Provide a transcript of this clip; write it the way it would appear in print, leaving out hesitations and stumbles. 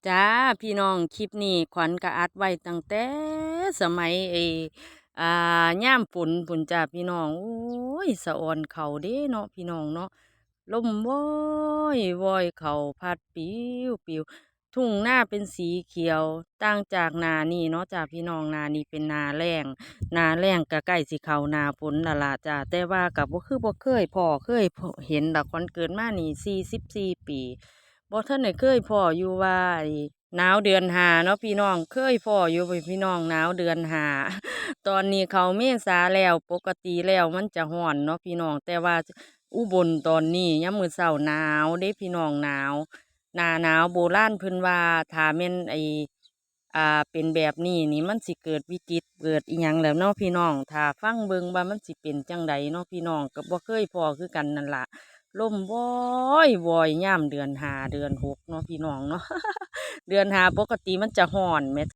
จ้าพี่น้องคลิปนี้ขวัญก็อัดไว้ตั้งแต่สมัยย่ามฝนพุ่นจ้าพี่น้องโอ้ยสะออนเขาเด้เนาะพี่น้องเนาะลมว้อยว้อยเขาพัดปิวปิวทุ่งหน้าเป็นสีเขียวต่างจากนานี่เนาะจ้าพี่น้องนานี่เป็นนาแล้งนาแล้งก็ใกล้สิเข้านาฝนและล่ะจ้าแต่ว่ากับบ่เคยพ่อเคยพอเห็นดอกขวัญเกิดมานี่44 ปี บ่ทันได้เคยพ่ออยู่ว่าหนาวเดือนห้าเนาะพี่น้องเคยพ่ออยู่พี่น้องหนาวเดือนห้าตอนนี้เขาเมษาแล้วปกติแล้วมันจะร้อนเนาะพี่น้องแต่ว่าอุบลตอนนี้ยามมื้อเช้าหนาวเด้พี่น้องหนาวหน้าหนาวโบราณเพิ่นว่าถ้าแม่นเป็นแบบนี้นี่มันสิเกิดวิกฤตเกิดอิหยังแล้วเนาะพี่น้องถ้าฟังเบิ่งว่ามันสิเป็นจั่งใดเนาะพี่น้องก็บ่เคยพ้อคือกันนั่นล่ะ ลมว้อยว้อยย่ำเดือนห้าเดือนหกเนาะพี่น้องเนาะเดือนห้าปกติมันจะร้อนแหม